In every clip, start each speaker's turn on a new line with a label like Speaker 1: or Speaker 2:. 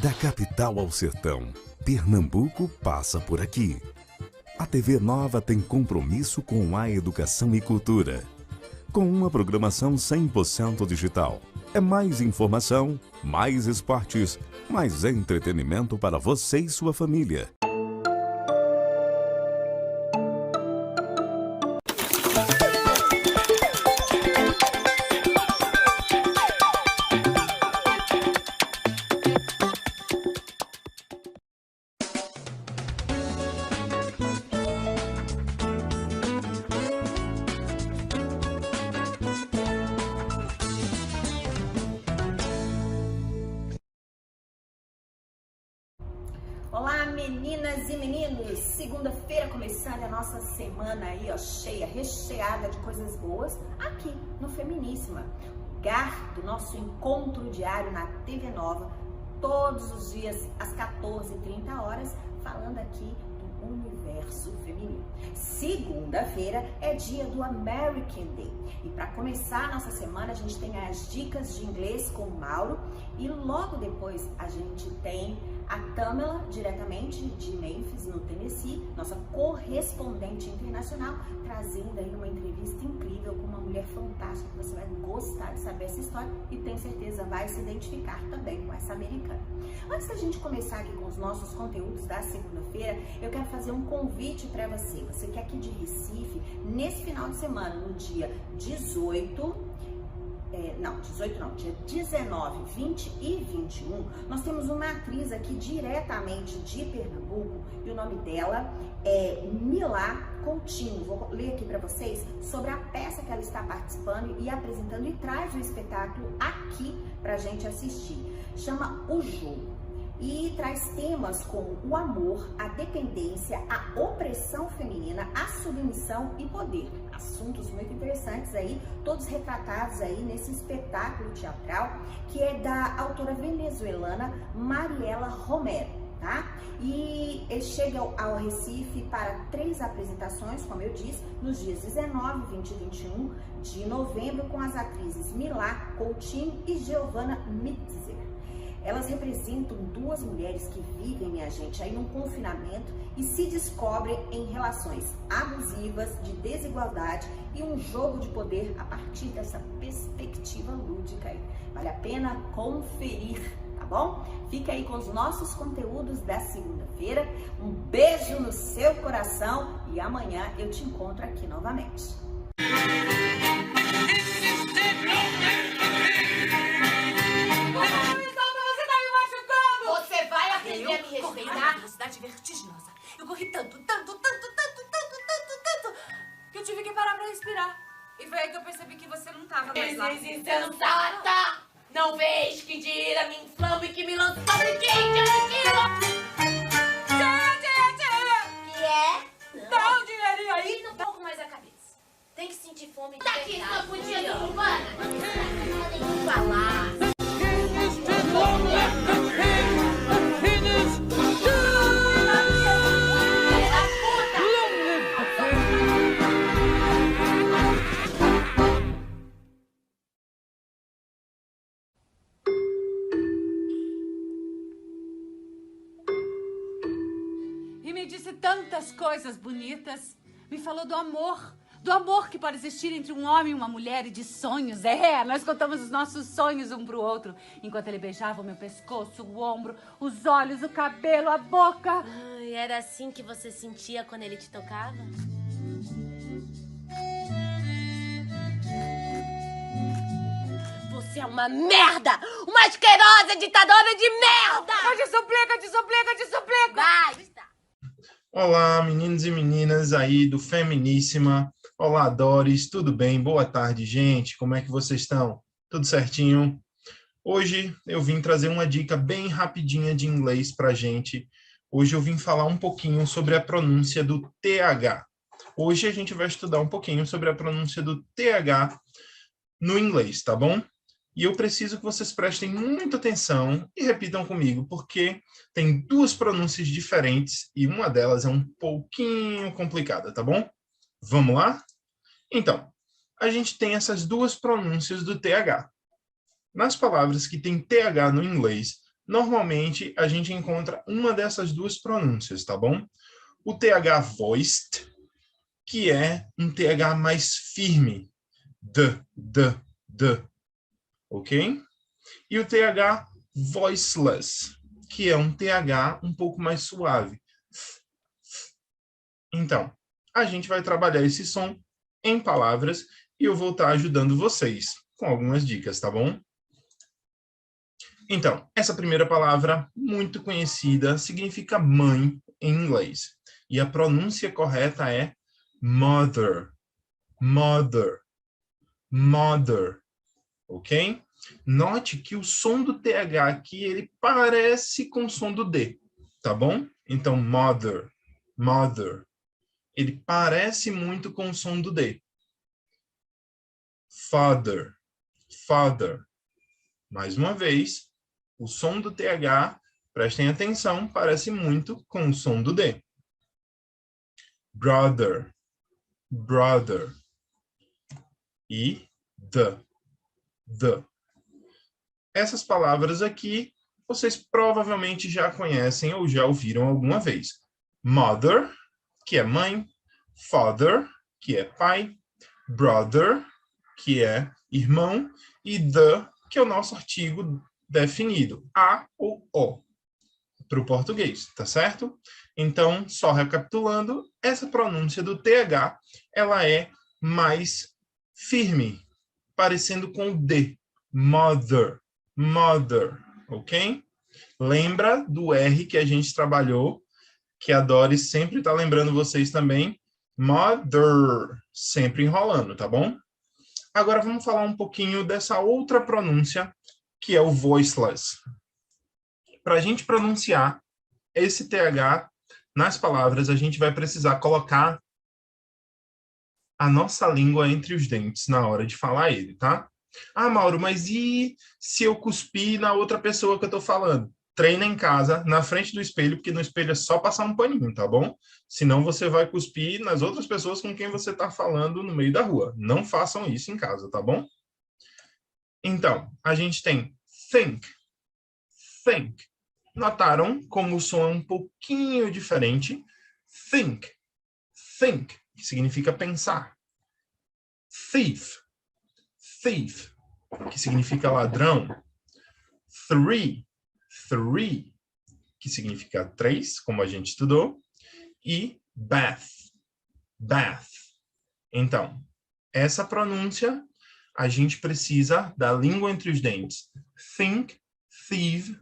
Speaker 1: Da capital ao sertão, Pernambuco passa por aqui. A TV Nova tem compromisso com a educação e cultura. Com uma programação 100% digital. É mais informação, mais esportes, mais entretenimento para você e sua família.
Speaker 2: Olá, meninas e meninos! Segunda-feira começando a nossa semana aí, ó, cheia, recheada de coisas boas, aqui no Feminíssima, lugar do nosso encontro diário na TV Nova, todos os dias às 14h30, falando aqui do universo feminino. Segunda-feira é dia do American Day. E para começar a nossa semana, a gente tem as dicas de inglês com o Mauro e logo depois a gente tem a Tamela, diretamente de Memphis, no Tennessee, nossa correspondente internacional, trazendo aí uma entrevista incrível com uma mulher fantástica que você vai gostar de saber essa história e tenho certeza vai se identificar também com essa americana. Antes da gente começar aqui com os nossos conteúdos da segunda-feira, eu quero fazer um convite para você. Você que é aqui de Recife, nesse final de semana, no dia dia 19, 20 e 21, nós temos uma atriz aqui diretamente de Pernambuco e o nome dela é Milá Coutinho. Vou ler aqui para vocês sobre a peça que ela está participando e apresentando e traz o espetáculo aqui pra gente assistir. Chama O Jogo. E traz temas como o amor, a dependência, a opressão feminina, a submissão e poder. Assuntos muito interessantes aí, todos retratados aí nesse espetáculo teatral, que é da autora venezuelana Mariela Romero, tá? E ele chega ao Recife para 3 apresentações, como eu disse, nos dias 19, 20 e 21 de novembro, com as atrizes Milá Coutinho e Giovanna Mitzer. Elas representam 2 mulheres que vivem, minha gente, aí num confinamento e se descobrem em relações abusivas, de desigualdade e um jogo de poder a partir dessa perspectiva lúdica aí. Vale a pena conferir, tá bom? Fica aí com os nossos conteúdos da segunda-feira. Um beijo no seu coração e amanhã eu te encontro aqui novamente.
Speaker 3: Velocidade vertiginosa. Eu corri tanto, que eu tive que parar pra respirar. E foi aí que eu percebi que você não tava mais lá.
Speaker 4: Insensata! Não vês que dinheiro me inflama e que me lança sobre quem? Que é?
Speaker 3: Dá um dinheirinho aí.
Speaker 4: E um pouco mais a cabeça. Tem que sentir fome de verdade. Tá aqui, sua podia urbana. Não falar.
Speaker 3: Me disse tantas coisas bonitas. Me falou do amor que pode existir entre um homem e uma mulher e de sonhos. Nós contamos os nossos sonhos um pro outro, enquanto ele beijava o meu pescoço, o ombro, os olhos, o cabelo, a boca.
Speaker 4: Ai, era assim que você sentia quando ele te tocava? Você é uma merda! Uma asquerosa ditadora de merda!
Speaker 3: Te suplica!
Speaker 4: Vai!
Speaker 5: Olá, meninos e meninas aí do Feminíssima. Olá, Doris, tudo bem? Boa tarde, gente. Como é que vocês estão? Tudo certinho? Hoje eu vim trazer uma dica bem rapidinha de inglês pra gente. Hoje eu vim falar um pouquinho sobre a pronúncia do TH. Hoje a gente vai estudar um pouquinho sobre a pronúncia do TH no inglês, tá bom? E eu preciso que vocês prestem muita atenção e repitam comigo, porque tem 2 pronúncias diferentes e uma delas é um pouquinho complicada, tá bom? Vamos lá? Então, a gente tem essas 2 pronúncias do TH. Nas palavras que tem TH no inglês, normalmente a gente encontra uma dessas duas pronúncias, tá bom? O TH voiced, que é um TH mais firme, d, ok? E o TH voiceless, que é um TH um pouco mais suave. Então, a gente vai trabalhar esse som em palavras e eu vou estar ajudando vocês com algumas dicas, tá bom? Então, essa primeira palavra, muito conhecida, significa mãe em inglês. E a pronúncia correta é mother, mother, mother, ok? Note que o som do TH aqui, ele parece com o som do D, tá bom? Então, mother, mother. Ele parece muito com o som do D. Father, father. Mais uma vez, o som do TH, prestem atenção, parece muito com o som do D. Brother, brother. E the. Essas palavras aqui, vocês provavelmente já conhecem ou já ouviram alguma vez. Mother, que é mãe. Father, que é pai. Brother, que é irmão. E the, que é o nosso artigo definido. A ou O, para o português, tá certo? Então, só recapitulando, essa pronúncia do TH, ela é mais firme, parecendo com o D. Mother, mother, ok? Lembra do R que a gente trabalhou, que a Doris sempre está lembrando vocês também. Mother, sempre enrolando, tá bom? Agora vamos falar um pouquinho dessa outra pronúncia, que é o voiceless. Para a gente pronunciar esse TH nas palavras, a gente vai precisar colocar a nossa língua entre os dentes na hora de falar ele, tá? Ah, Mauro, mas e se eu cuspir na outra pessoa que eu tô falando? Treina em casa, na frente do espelho, porque no espelho é só passar um paninho, tá bom? Senão você vai cuspir nas outras pessoas com quem você tá falando no meio da rua. Não façam isso em casa, tá bom? Então, a gente tem think, think. Notaram como o som é um pouquinho diferente? Think, think, que significa pensar. Thief, thief, que significa ladrão. Three, que significa 3, como a gente estudou. E bath, bath. Então, essa pronúncia, a gente precisa da língua entre os dentes. Think, thieve,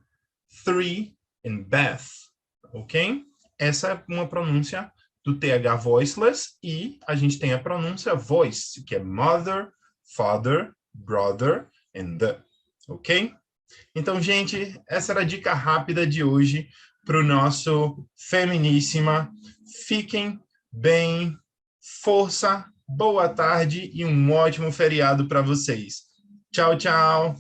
Speaker 5: three and bath, ok? Essa é uma pronúncia do TH voiceless e a gente tem a pronúncia voice, que é mother, father, brother and the, ok? Então, gente, essa era a dica rápida de hoje para o nosso Feminíssima. Fiquem bem, força, boa tarde e um ótimo feriado para vocês. Tchau, tchau!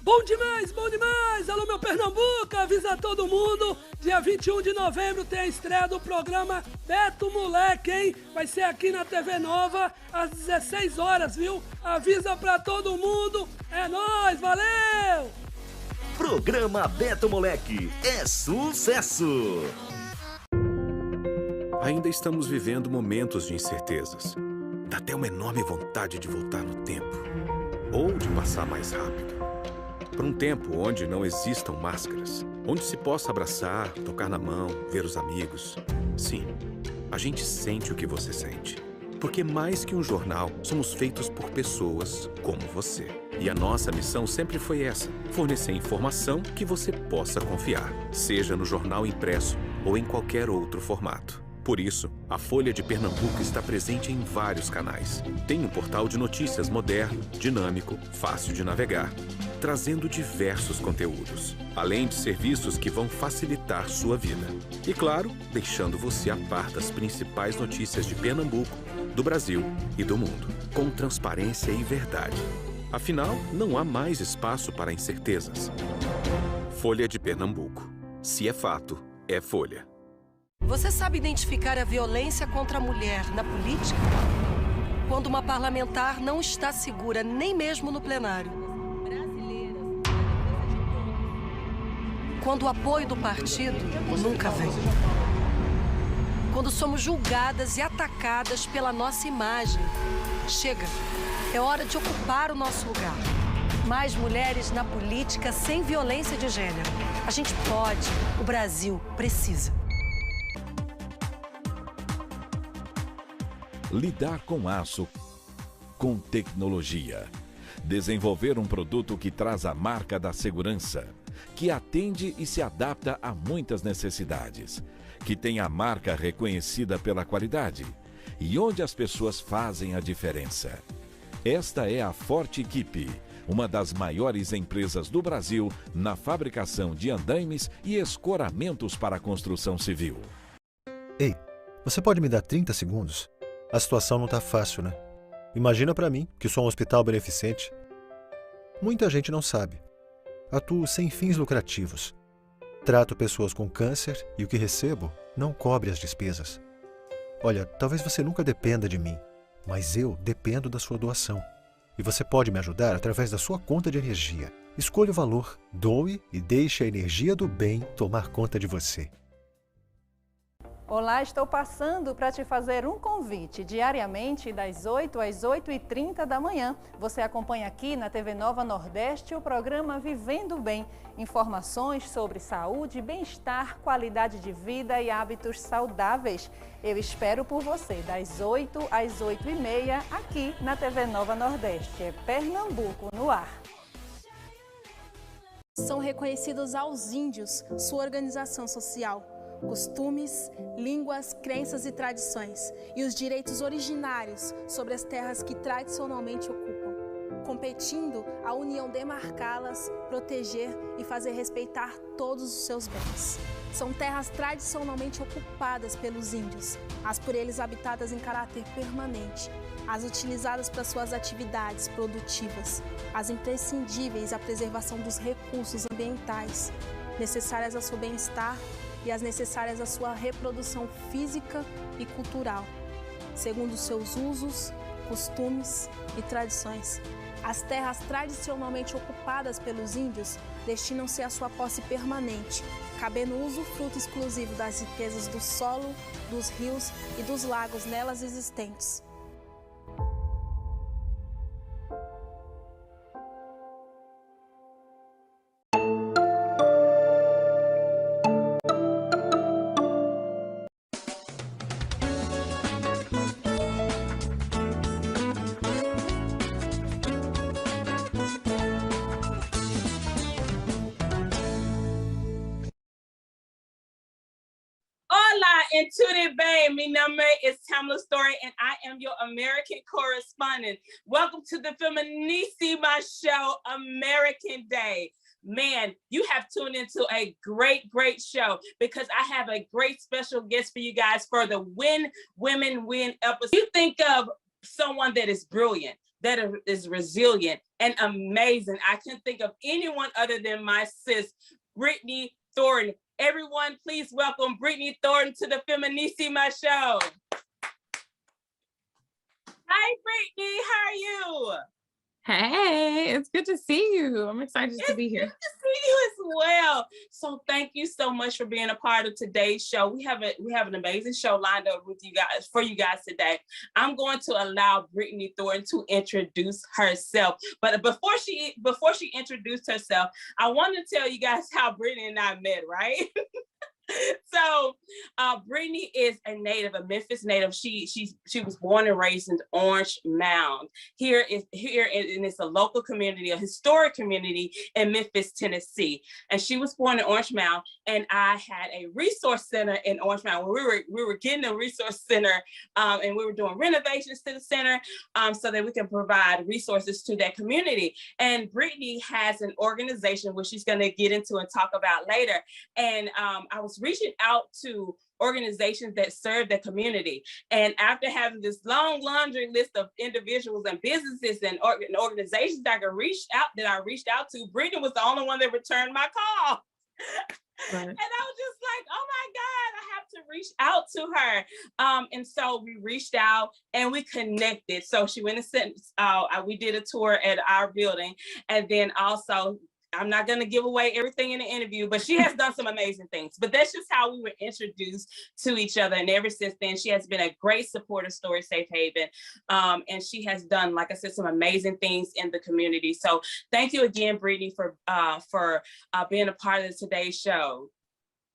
Speaker 6: Bom demais, bom demais! Alô, meu Pernambuco, avisa todo mundo, dia 21 de novembro tem a estreia do programa Beto Moleque, hein? Vai ser aqui na TV Nova, às 16 horas, viu? Avisa pra todo mundo, é nóis, valeu!
Speaker 7: Programa Beto Moleque é sucesso!
Speaker 8: Ainda estamos vivendo momentos de incertezas. Dá até uma enorme vontade de voltar no tempo. Ou de passar mais rápido. Para um tempo onde não existam máscaras. Onde se possa abraçar, tocar na mão, ver os amigos. Sim, a gente sente o que você sente. Porque mais que um jornal, somos feitos por pessoas como você. E a nossa missão sempre foi essa: fornecer informação que você possa confiar. Seja no jornal impresso ou em qualquer outro formato. Por isso, a Folha de Pernambuco está presente em vários canais. Tem um portal de notícias moderno, dinâmico, fácil de navegar, trazendo diversos conteúdos, além de serviços que vão facilitar sua vida. E claro, deixando você a par das principais notícias de Pernambuco, do Brasil e do mundo, com transparência e verdade. Afinal, não há mais espaço para incertezas. Folha de Pernambuco. Se é fato, é Folha.
Speaker 9: Você sabe identificar a violência contra a mulher na política? Quando uma parlamentar não está segura nem mesmo no plenário. Quando o apoio do partido nunca vem. Quando somos julgadas e atacadas pela nossa imagem. Chega, é hora de ocupar o nosso lugar. Mais mulheres na política sem violência de gênero. A gente pode, o Brasil precisa.
Speaker 10: Lidar com aço com tecnologia. Desenvolver um produto que traz a marca da segurança, que atende e se adapta a muitas necessidades, que tem a marca reconhecida pela qualidade e onde as pessoas fazem a diferença. Esta é a Forte Equipe, uma das maiores empresas do Brasil na fabricação de andaimes e escoramentos para a construção civil.
Speaker 11: Ei, você pode me dar 30 segundos? A situação não tá fácil, né? Imagina pra mim, que sou um hospital beneficente. Muita gente não sabe. Atuo sem fins lucrativos. Trato pessoas com câncer e o que recebo não cobre as despesas. Olha, talvez você nunca dependa de mim, mas eu dependo da sua doação. E você pode me ajudar através da sua conta de energia. Escolha o valor, doe e deixe a energia do bem tomar conta de você.
Speaker 12: Olá, estou passando para te fazer um convite. Diariamente, das 8 às 8h30 da manhã, você acompanha aqui na TV Nova Nordeste o programa Vivendo Bem. Informações sobre saúde, bem-estar, qualidade de vida e hábitos saudáveis. Eu espero por você, das 8 às 8h30, aqui na TV Nova Nordeste. É Pernambuco no ar.
Speaker 13: São reconhecidos aos índios sua organização social, costumes, línguas, crenças e tradições, e os direitos originários sobre as terras que tradicionalmente ocupam, competindo a União demarcá-las, proteger e fazer respeitar todos os seus bens. São terras tradicionalmente ocupadas pelos índios, as por eles habitadas em caráter permanente, as utilizadas para suas atividades produtivas, as imprescindíveis à preservação dos recursos ambientais, necessárias ao seu bem-estar e as necessárias à sua reprodução física e cultural, segundo seus usos, costumes e tradições. As terras tradicionalmente ocupadas pelos índios destinam-se à sua posse permanente, cabendo o usufruto exclusivo das riquezas do solo, dos rios e dos lagos nelas existentes.
Speaker 14: And tudo bem, my name is Tamla Story and I am your American correspondent. Welcome to the Feminíssima show, American Day. Man, you have tuned into a great show because I have a great special guest for you guys for the When Women Win episode. You think of someone that is brilliant, that is resilient and amazing. I can't think of anyone other than my sis, Brittany Thornton. Everyone, please welcome Brittany Thornton to the Feminíssima show. Hi, Brittany, how are you?
Speaker 15: Hey, it's good to see you. I'm excited to be here.
Speaker 14: Good to see you as well. So thank you so much for being a part of today's show. We have an amazing show lined up with you guys for you guys today. I'm going to allow Brittany Thornton to introduce herself. But before she introduced herself, I want to tell you guys how Brittany and I met, right? So Brittany is a Memphis native. She was born and raised in Orange Mound. Here and it's a local community, a historic community in Memphis, Tennessee. And she was born in Orange Mound, and I had a resource center in Orange Mound. We were getting a resource center, and we were doing renovations to the center so that we can provide resources to that community. And Brittany has an organization which she's going to get into and talk about later. And I was reaching out to organizations that serve the community. And after having this long laundry list of individuals and businesses and organizations that I reached out to, Brittany was the only one that returned my call.
Speaker 15: Right.
Speaker 14: And I was just like, oh my God, I have to reach out to her. And so we reached out and we connected. So she went and sent, we did a tour at our building. And then also, I'm not going to give away everything in the interview, but she has done some amazing things. But that's just how we were introduced to each other. And ever since then, she has been a great supporter of Story Safe Haven. And she has done, like I said, some amazing things in the community. So thank you again, Brittany, for being a part of today's show.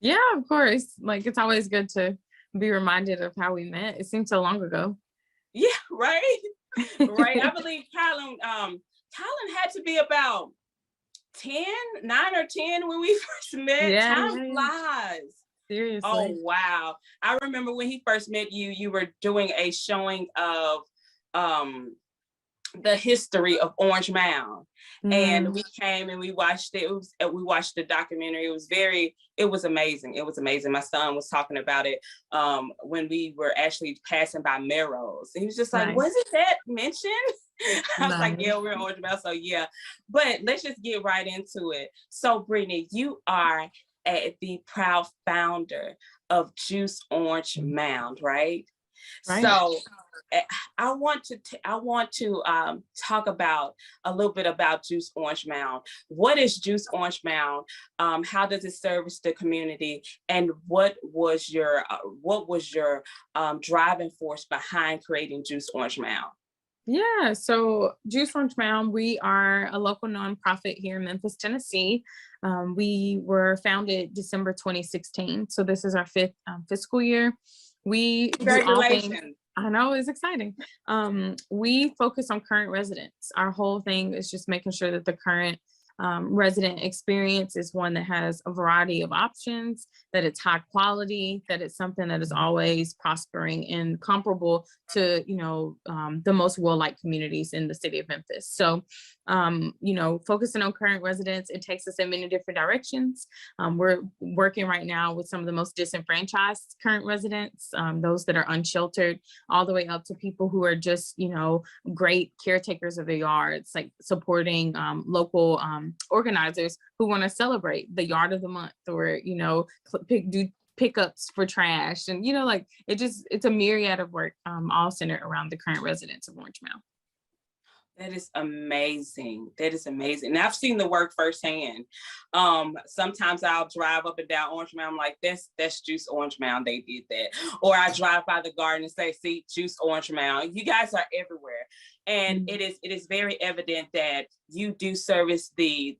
Speaker 15: Yeah, of course. Like, it's always good to be reminded of how we met. It seems so long ago.
Speaker 14: Yeah, right. Right. I believe Kylan had to be about 9 or 10 when we first met.
Speaker 15: Yeah,
Speaker 14: Time flies.
Speaker 15: Seriously.
Speaker 14: Oh, wow. I remember when he first met you, you were doing a showing of the history of Orange Mound. And we came and we watched it. We watched the documentary. It was amazing. It was amazing. My son was talking about it when we were actually passing by Merrill's. And he was just like, wasn't that mentioned? I was like, yeah, we're in Orange Mound. So yeah, but let's just get right into it. So Brittany, you are the proud founder of Juice Orange Mound, right? So I want to talk about a little bit about Juice Orange Mound. What is Juice Orange Mound? How does it service the community? And what was your driving force behind creating Juice Orange Mound?
Speaker 15: Yeah, so Juice Orange Mound, we are a local nonprofit here in Memphis, Tennessee. We were founded December 2016. So this is our 5th fiscal year. We do all things. I know, it's exciting. We focus on current residents. Our whole thing is just making sure that the current resident experience is one that has a variety of options, that it's high quality, that it's something that is always prospering and comparable to, the most well-liked communities in the city of Memphis. So, focusing on current residents, it takes us in many different directions. We're working right now with some of the most disenfranchised current residents, those that are unsheltered, all the way up to people who are just, great caretakers of their yards, like supporting local organizers who want to celebrate the yard of the month, or do pickups for trash, and it's a myriad of work, all centered around the current residents of Orange Mound.
Speaker 14: That is amazing. That is amazing. And I've seen the work firsthand. Sometimes I'll drive up and down Orange Mound. I'm like, that's Juice Orange Mound. They did that. Or I drive by the garden and say, see, Juice Orange Mound. You guys are everywhere. And it is very evident that you do service the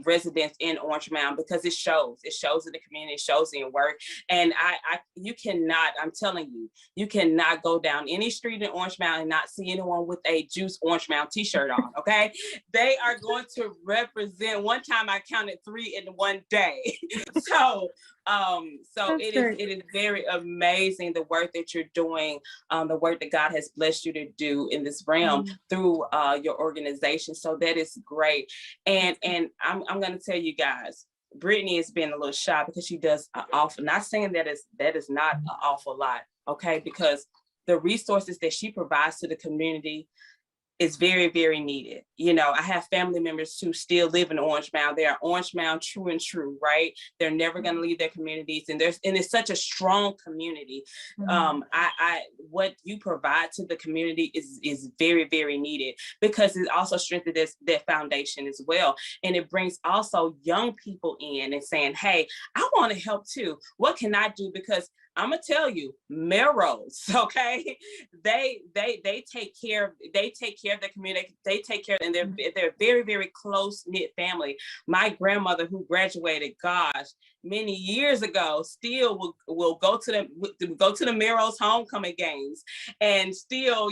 Speaker 14: residents in Orange Mound, because it shows in the community, it shows in work. And I'm telling you, you cannot go down any street in Orange Mound and not see anyone with a Juice Orange Mound t-shirt on. Okay. They are going to represent. One time I counted 3 in one day. So it is very amazing, the work that you're doing, the work that God has blessed you to do in this realm through your organization. So that is great. And I'm going to tell you guys, Brittany has been a little shy because she does an awful, not saying that is not an awful lot, okay? Because the resources that she provides to the community is very, very needed. I have family members who still live in Orange Mound. They are Orange Mound true and true, right? They're never going to leave their communities, and it's such a strong community. What you provide to the community is very, very needed, because it also strengthens that foundation as well, and it brings also young people in and saying, "Hey, I want to help too. What can I do?" Because I'm gonna tell you, Melrose, okay, they take care of the community. They take care, and they're a very, very close knit family. My grandmother, who graduated, many years ago, still will go to the Melrose homecoming games, and still,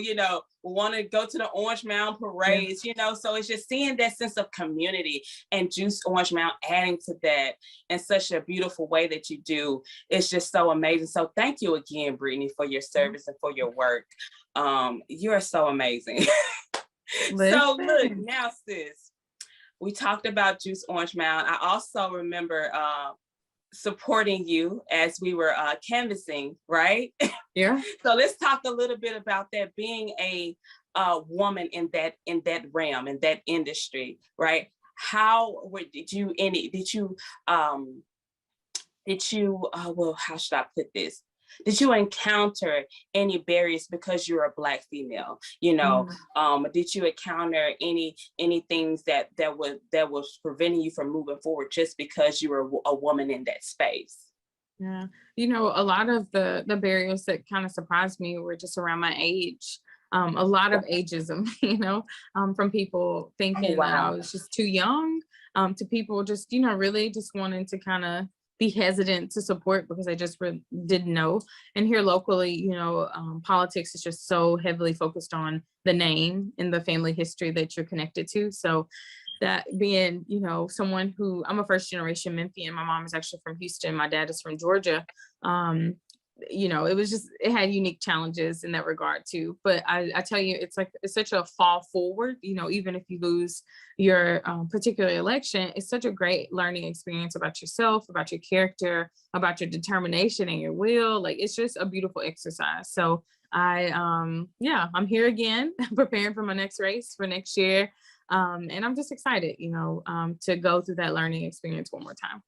Speaker 14: want to go to the Orange Mound parades, So it's just seeing that sense of community, and Juice Orange Mound adding to that in such a beautiful way that you do. It's just so amazing. So thank you again, Brittany, for your service and for your work. You're so amazing. So look, now sis, we talked about Juice Orange Mound. I also remember supporting you as we were canvassing, right?
Speaker 15: Yeah.
Speaker 14: So let's talk a little bit about that, being a woman in that realm, in that industry, right? How did you did you, well, how should I put this? Did you encounter any barriers because you're a Black female? You know, did you encounter any things that was preventing you from moving forward just because you were a woman in that space?
Speaker 15: Yeah, you know, a lot of the barriers that kind of surprised me were just around my age. A lot of ageism, you know, from people thinking that I was just too young, to people just, you know, really just wanting to kind of be hesitant to support because I just didn't know. And here locally, you know, politics is just so heavily focused on the name and the family history that you're connected to. So that being, you know, someone who, I'm a first generation Memphian. My mom is actually from Houston. My dad is from Georgia. You know, it had unique challenges in that regard too. But I tell you, it's such a fall forward, you know, even if you lose your particular election, it's such a great learning experience about yourself, about your character, about your determination and your will. Like, it's just a beautiful exercise. So I'm here again, preparing for my next race for next year. And I'm just excited, you know, to go through that learning experience one more time.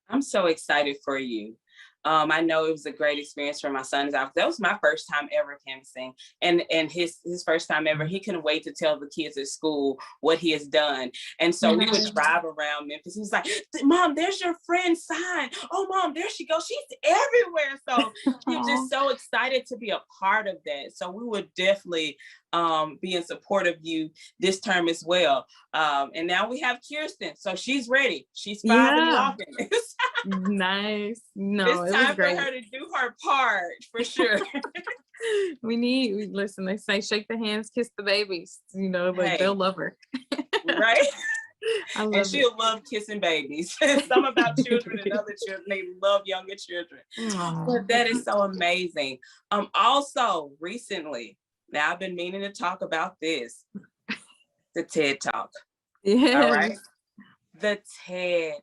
Speaker 14: I'm so excited for you. I know it was a great experience for my son. That was my first time ever canvassing, and his first time ever. He couldn't wait to tell the kids at school what he has done. And so we would drive around Memphis. He was like, "Mom, there's your friend's sign. Oh, Mom, there she goes. She's everywhere." So he was just so excited to be a part of that. So we would definitely be in support of you this term as well. And now we have Kirsten, so she's ready. She's 5 and walking.
Speaker 15: Nice. No,
Speaker 14: it's time for her to do her part for sure.
Speaker 15: Listen, they say shake the hands, kiss the babies, you know, like they'll love her.
Speaker 14: Right.
Speaker 15: And
Speaker 14: she'll love kissing babies. Some about children and other children, they love younger children. But that is so amazing. Also recently, now I've been meaning to talk about this, the TED Talk.
Speaker 15: Yeah.
Speaker 14: All right. The TED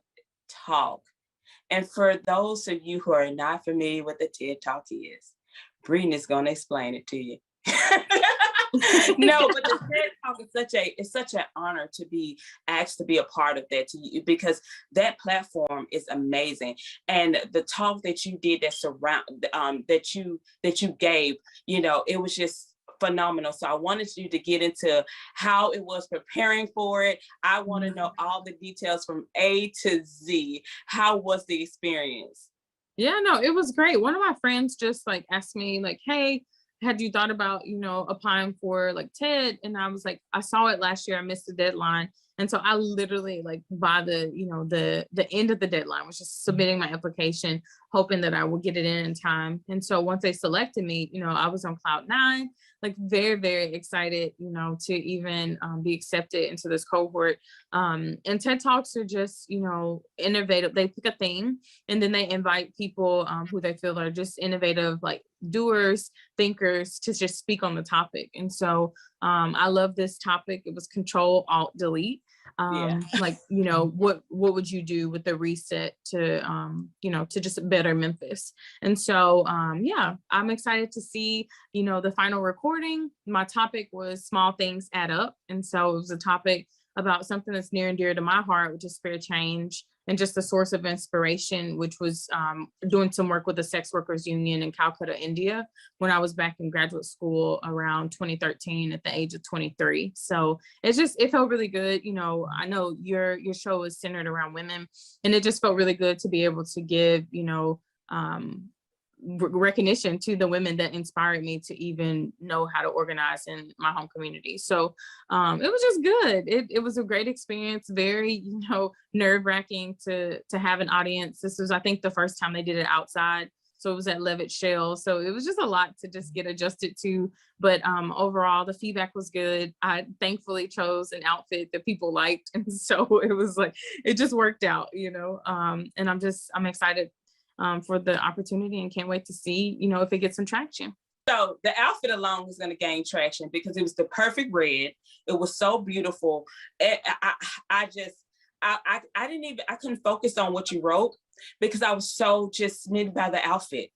Speaker 14: Talk. And for those of you who are not familiar with the TED Talk is, Brittany is going to explain it to you. No, but the TED Talk is such an honor to be asked to be a part of that to you, because that platform is amazing. And the talk that you did that you gave, you know, it was just phenomenal. So I wanted you to get into how it was preparing for it. I want to know all the details from A to Z. How was the experience?
Speaker 15: Yeah, no, it was great. One of my friends just like asked me like, "Hey, had you thought about, you know, applying for like TED?" And I was like, I saw it last year. I missed the deadline. And so I literally like by the, you know, the end of the deadline was just submitting my application, hoping that I would get it in time. And so once they selected me, you know, I was on cloud 9, like very, very excited, you know, to even be accepted into this cohort. And TED Talks are just, you know, innovative. They pick a theme and then they invite people who they feel are just innovative, like doers, thinkers, to just speak on the topic. And so I love this topic. It was Control, Alt, Delete. Like, you know, what would you do with the reset to, you know, to just better Memphis? And so, I'm excited to see, you know, the final recording. My topic was Small Things Add Up. And so it was a topic about something that's near and dear to my heart, which is fair change, and just a source of inspiration, which was doing some work with the Sex Workers Union in Calcutta, India, when I was back in graduate school around 2013 at the age of 23. So it felt really good. You know, I know your show is centered around women, and it just felt really good to be able to give, you know, recognition to the women that inspired me to even know how to organize in my home community. So it was just good. It was a great experience, very, you know, nerve-wracking to have an audience. This was, I think, the first time they did it outside. So it was at Levitt Shell. So it was just a lot to just get adjusted to. But overall, the feedback was good. I thankfully chose an outfit that people liked. And so it was like, it just worked out, you know, and I'm excited for the opportunity and can't wait to see, you know, if it gets some traction.
Speaker 14: So the outfit alone was going to gain traction because it was the perfect red. It was so beautiful. I couldn't focus on what you wrote because I was so just smitten by the outfit.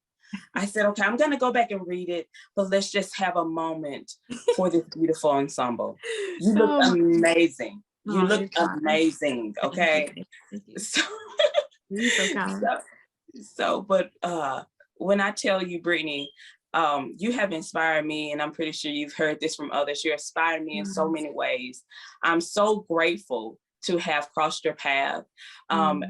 Speaker 14: I said, okay, I'm going to go back and read it, but let's just have a moment for this beautiful ensemble. You look amazing. You look amazing. Okay.
Speaker 15: Thank you. So, you're so kind.
Speaker 14: So, but when I tell you, Brittany, you have inspired me, and I'm pretty sure you've heard this from others. You inspired me in so many ways. I'm so grateful to have crossed your path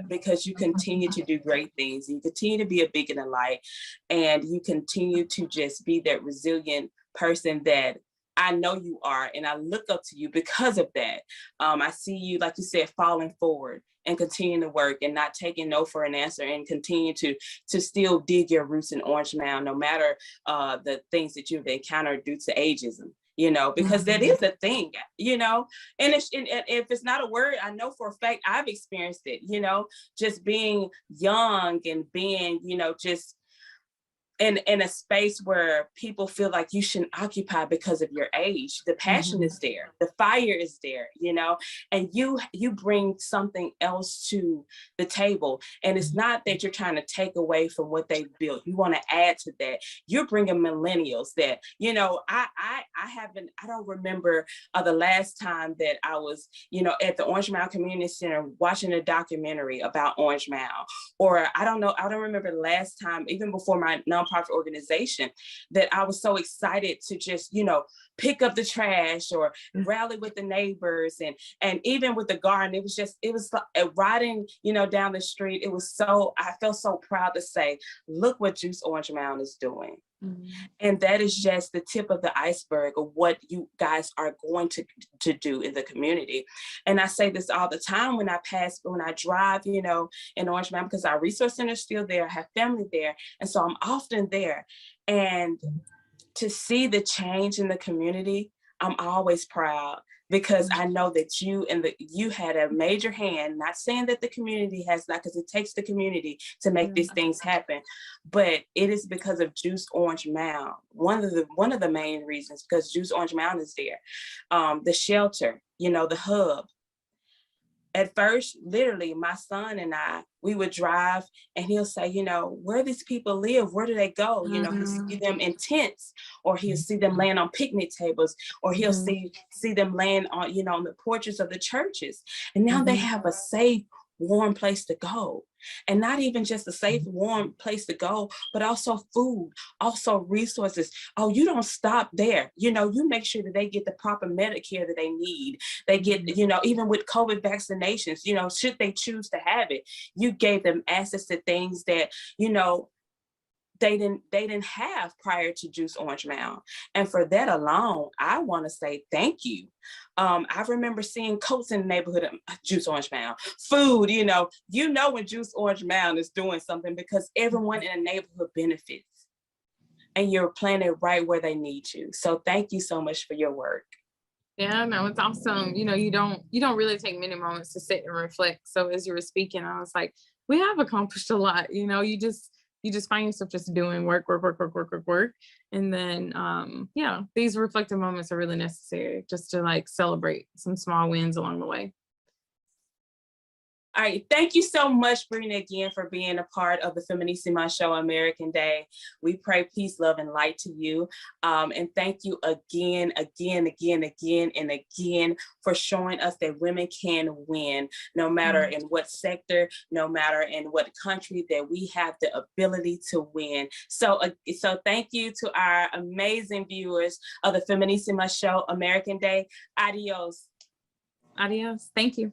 Speaker 14: because you continue to do great things. You continue to be a beacon of light, and you continue to just be that resilient person that I know you are, and I look up to you because of that. I see you, like you said, falling forward and continuing to work and not taking no for an answer, and continue to still dig your roots in Orange Mound, no matter the things that you've encountered due to ageism, you know, because that is a thing, you know, and if it's not a word, I know for a fact I've experienced it, you know, just being young and being, you know, just in a space where people feel like you shouldn't occupy because of your age. The passion is there, the fire is there, you know, and you bring something else to the table. And it's not that you're trying to take away from what they've built. You want to add to that. You're bringing millennials that, you know, I don't remember the last time that I was, you know, at the Orange Mound Community Center watching a documentary about Orange Mound, or I don't remember the last time, even before my nonprofit organization, that I was so excited to just, you know, pick up the trash or rally with the neighbors, and even with the garden. It was like riding, you know, down the street. I felt so proud to say, look what Juice Orange Mound is doing. And that is just the tip of the iceberg of what you guys are going to do in the community. And I say this all the time when I drive, you know, in Orange Mound, because our resource center is still there, I have family there. And so I'm often there. And to see the change in the community, I'm always proud, because I know that you had a major hand, not saying that the community has not, because it takes the community to make these things happen, but it is because of Juice Orange Mound. One of the main reasons, because Juice Orange Mound is there. The shelter, you know, the hub. At first, literally, my son and I, we would drive and he'll say, you know, where these people live, where do they go? You know, he'll see them in tents, or he'll see them laying on picnic tables, or he'll see them laying on, you know, on the porches of the churches. And now they have a safe, warm place to go. And not even just a safe, warm place to go, but also food, also resources. Oh, you don't stop there. You know, you make sure that they get the proper Medicare that they need. They get, you know, even with COVID vaccinations, you know, should they choose to have it, you gave them access to things that, you know, they didn't have prior to Juice Orange Mound. And for that alone, I want to say thank you. I remember seeing coats in the neighborhood of Juice Orange Mound. Food, you know when Juice Orange Mound is doing something, because everyone in the neighborhood benefits. And you're planting it right where they need you. So thank you so much for your work.
Speaker 15: Yeah, no, it's awesome. You know, you don't really take many moments to sit and reflect. So as you were speaking, I was like, we have accomplished a lot. You know, you just find yourself just doing work. And then, yeah, these reflective moments are really necessary, just to like celebrate some small wins along the way.
Speaker 14: All right, thank you so much, Brittany, again, for being a part of the Feminíssima Show American Day. We pray peace, love, and light to you. And thank you again for showing us that women can win, no matter in what sector, no matter in what country, that we have the ability to win. So thank you to our amazing viewers of the Feminíssima Show American Day. Adios.
Speaker 15: Adios. Thank you.